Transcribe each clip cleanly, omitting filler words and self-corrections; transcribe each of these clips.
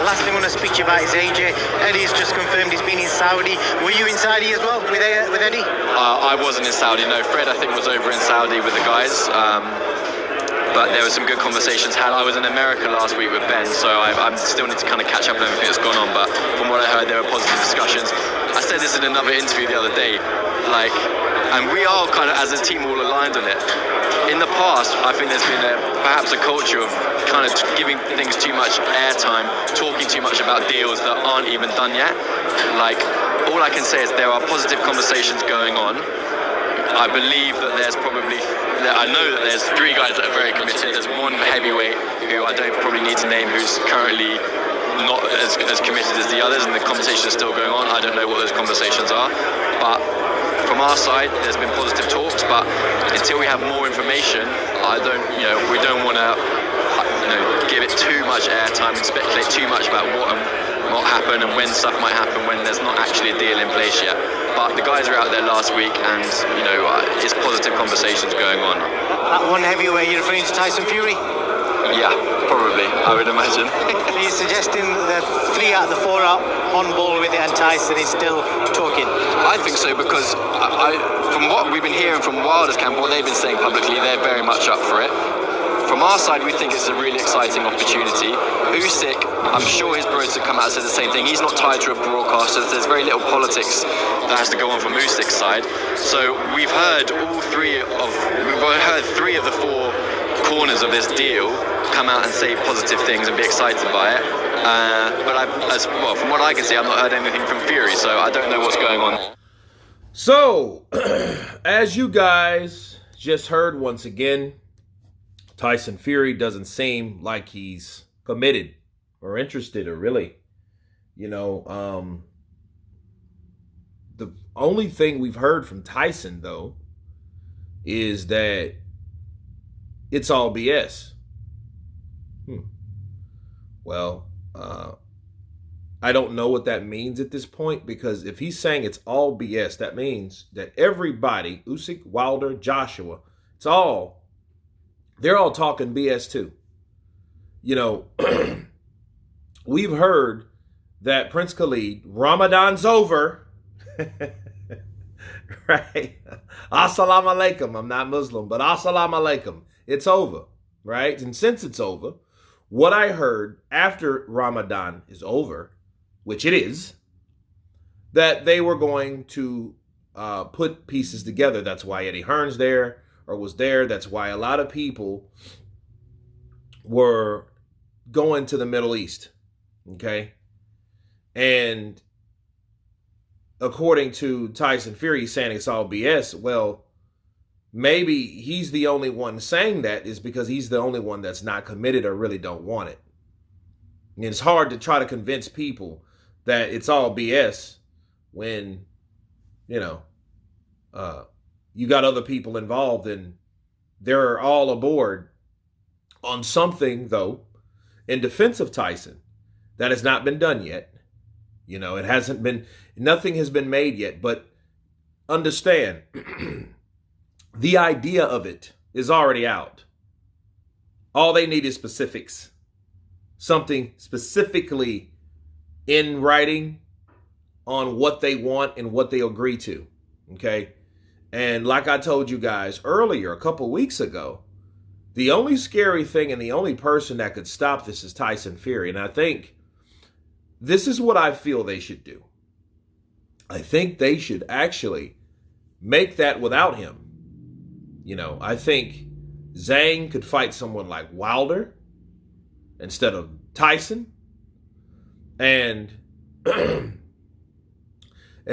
last thing I want to speak to you about is AJ. Eddie's just confirmed he's been in Saudi. Were you in Saudi as well with Eddie? I wasn't in Saudi, no. Fred, I think, was over in Saudi with the guys. But there were some good conversations had. I was in America last week with Ben, so I still need to kind of catch up on everything that's gone on. But from what I heard, there were positive discussions. I said this in another interview the other day, and we are kind of, as a team, all aligned on it. In the past, I think there's been perhaps a culture of kind of giving things too much airtime, talking too much about deals that aren't even done yet. All I can say is there are positive conversations going on. I believe that I know that there's 3 guys that are very committed. There's one heavyweight who I don't probably need to name, who's currently not as committed as the others, and the conversation is still going on. I don't know what those conversations are, but from our side, there's been positive talks, but until we have more information, we don't want to, give it too much airtime and speculate too much about what happened and when stuff might happen when there's not actually a deal in place yet. But the guys are out there last week, and it's positive conversations going on. That one heavyweight, you're referring to Tyson Fury? Yeah, probably, I would imagine. So you're suggesting that 3 out of the 4 are on ball with it and Tyson is still talking? I think so, because from what we've been hearing from Wilder's camp, what they've been saying publicly, they're very much up for it. From our side, we think it's a really exciting opportunity. Usyk, I'm sure his bros have come out and said the same thing. He's not tied to a broadcaster. There's very little politics that has to go on from Usyk's side. So we've heard 3 of the 4 corners of this deal come out and say positive things and be excited by it. But from what I can see, I've not heard anything from Fury, so I don't know what's going on. So, as you guys just heard once again, Tyson Fury doesn't seem like he's committed or interested or really, the only thing we've heard from Tyson, though, is that it's all BS. Well, I don't know what that means at this point, because if he's saying it's all BS, that means that everybody, Usyk, Wilder, Joshua, they're all talking BS too. We've heard that Prince Khalid, Ramadan's over, right? Assalamu alaikum. I'm not Muslim, but assalamu alaikum. It's over, right? And since it's over, what I heard after Ramadan is over, which it is, that they were going to put pieces together. That's why Eddie Hearn's there, or was there. That's why a lot of people were going to the Middle East, okay? And according to Tyson Fury, he's saying it's all BS. Well, maybe he's the only one saying that is because he's the only one that's not committed or really don't want it. And it's hard to try to convince people that it's all BS when, you got other people involved and they're all aboard on something, though, in defense of Tyson that has not been done yet. Nothing has been made yet, but understand the idea of it is already out. All they need is specifics. Something specifically in writing on what they want and what they agree to. Okay? And like I told you guys earlier, a couple weeks ago, the only scary thing and the only person that could stop this is Tyson Fury. And I think this is what I feel they should do. I think they should actually make that without him. I think Zhang could fight someone like Wilder instead of Tyson. And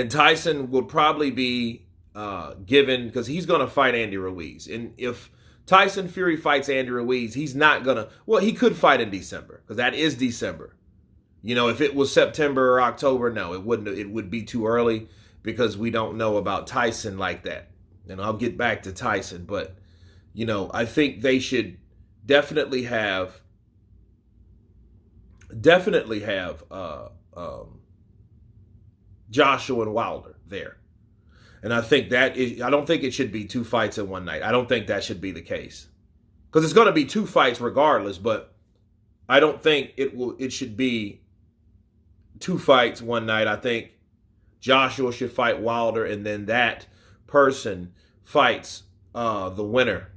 Tyson will probably be given, because he's going to fight Andy Ruiz. And if Tyson Fury fights Andy Ruiz, he's not going to, he could fight in December, because that is December. If it was September or October, no, it wouldn't. It would be too early, because we don't know about Tyson like that. And I'll get back to Tyson, but, I think they should definitely have Joshua and Wilder there. And I think I don't think it should be 2 fights in one night. I don't think that should be the case. Because it's going to be 2 fights regardless, but I don't think it should be two fights one night. I think Joshua should fight Wilder, and then that person fights the winner.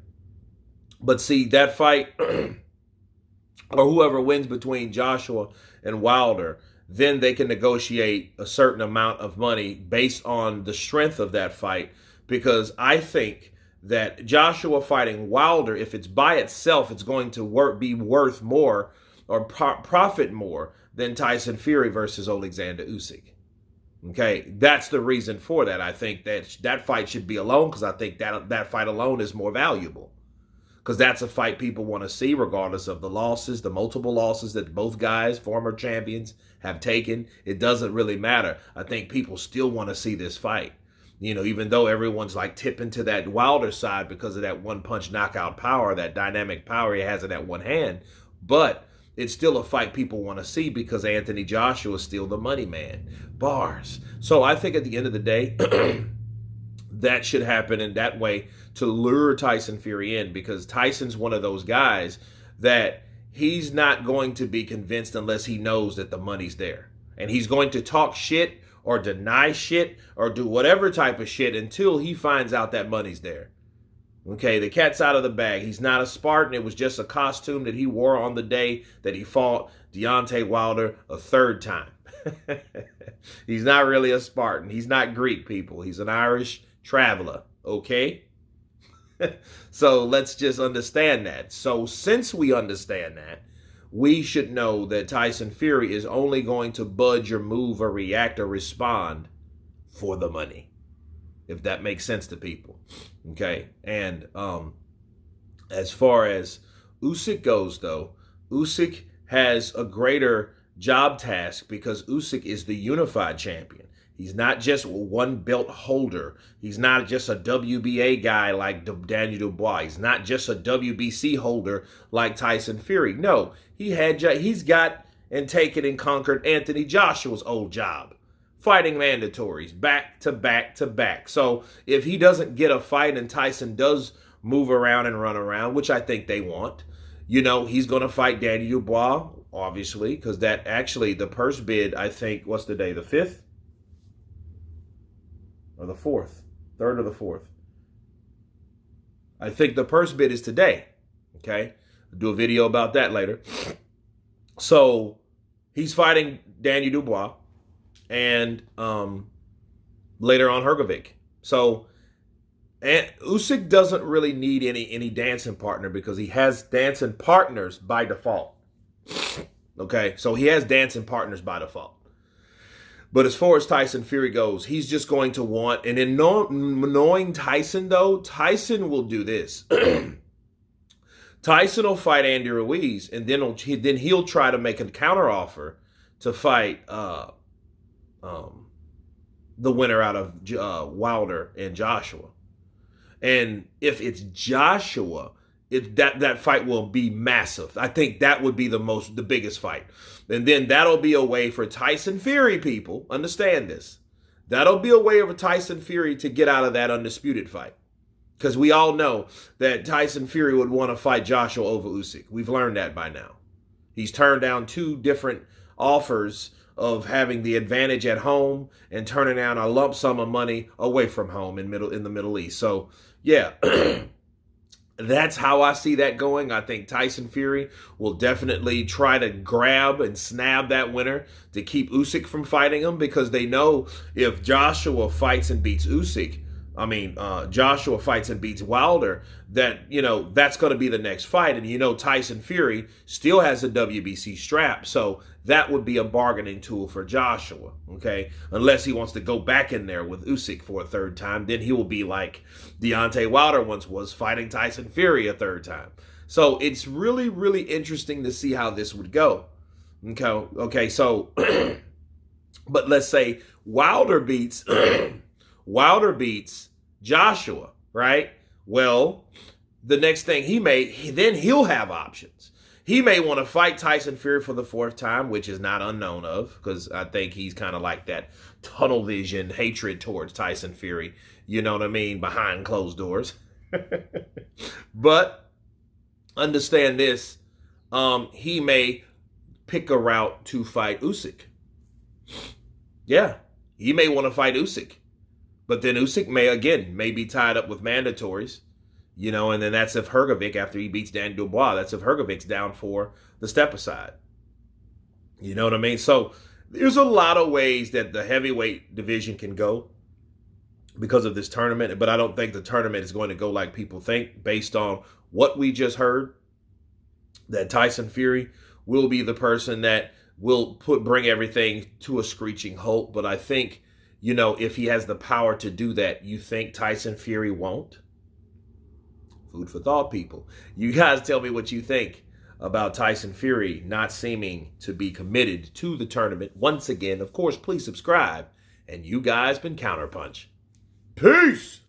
But see, that fight, or whoever wins between Joshua and Wilder, then they can negotiate a certain amount of money based on the strength of that fight. Because I think that Joshua fighting Wilder, if it's by itself, it's going to be worth more or profit more than Tyson Fury versus Alexander Usyk. Okay, that's the reason for that. I think that fight should be alone, because I think that fight alone is more valuable. Because that's a fight people want to see, regardless of the losses, the multiple losses that both guys, former champions, have taken. It doesn't really matter. I think people still want to see this fight. You know, even though everyone's like tipping to that Wilder side because of that one-punch knockout power, that dynamic power he has in that one hand. But it's still a fight people want to see because Anthony Joshua is still the money man. Bars. So I think at the end of the day, that should happen in that way to lure Tyson Fury in, because Tyson's one of those guys that he's not going to be convinced unless he knows that the money's there. And he's going to talk shit or deny shit or do whatever type of shit until he finds out that money's there. Okay, the cat's out of the bag. He's not a Spartan. It was just a costume that he wore on the day that he fought Deontay Wilder a third time. He's not really a Spartan. He's not Greek, people. He's an Irish traveler, okay? So let's just understand that. So since we understand that, we should know that Tyson Fury is only going to budge or move or react or respond for the money, if that makes sense to people. Okay, and as far as Usyk goes, though, Usyk has a greater job task because Usyk is the unified champion. He's not just one belt holder. He's not just a WBA guy like Daniel Dubois. He's not just a WBC holder like Tyson Fury. No, he's got and taken and conquered Anthony Joshua's old job, fighting mandatories back to back to back. So if he doesn't get a fight and Tyson does move around and run around, which I think they want, you know, he's going to fight Daniel Dubois, obviously, because that actually the purse bid, I think, what's the day? The 5th? Or the 4th? 3rd or the 4th? I think the purse bid is today. Okay? I'll do a video about that later. So he's fighting Daniel Dubois and later on Hrgovic. So and Usyk doesn't really need any dancing partner because he has dancing partners by default. Okay? So he has dancing partners by default. But as far as Tyson Fury goes, he's just going to want, and in knowing Tyson, though, Tyson will do this. Tyson will fight Andy Ruiz, and then he'll try to make a counteroffer to fight the winner out of Wilder and Joshua. And if it's Joshua, that fight will be massive. I think that would be the biggest fight. And then that'll be a way for Tyson Fury, people, understand this. That'll be a way for Tyson Fury to get out of that undisputed fight. Because we all know that Tyson Fury would want to fight Joshua over Usyk. We've learned that by now. He's turned down 2 different offers of having the advantage at home and turning down a lump sum of money away from home in the Middle East. So, yeah. That's how I see that going. I think Tyson Fury will definitely try to grab and snab that winner to keep Usyk from fighting him, because they know if Joshua fights and beats Usyk, Joshua fights and beats Wilder, that, you know, that's going to be the next fight. And, you know, Tyson Fury still has a WBC strap. So that would be a bargaining tool for Joshua, okay? Unless he wants to go back in there with Usyk for a third time, then he will be like Deontay Wilder once was, fighting Tyson Fury a third time. So it's really, really interesting to see how this would go. Okay, so, but let's say Wilder beats Joshua, right? Well, the next thing he'll have options. He may want to fight Tyson Fury for the 4th time, which is not unknown of, because I think he's kind of like that tunnel vision hatred towards Tyson Fury, you know what I mean, behind closed doors. But understand this, he may pick a route to fight Usyk. Yeah, he may want to fight Usyk, but then Usyk may be tied up with mandatories, and then that's if Hrgovic, after he beats Dan Dubois, that's if Hrgovic's down for the step aside. You know what I mean? So there's a lot of ways that the heavyweight division can go because of this tournament, but I don't think the tournament is going to go like people think based on what we just heard, that Tyson Fury will be the person that will bring everything to a screeching halt. But I think, if he has the power to do that, you think Tyson Fury won't? Food for thought, people. You guys tell me what you think about Tyson Fury not seeming to be committed to the tournament. Once again, of course, please subscribe. And you guys been Counterpunch. Peace!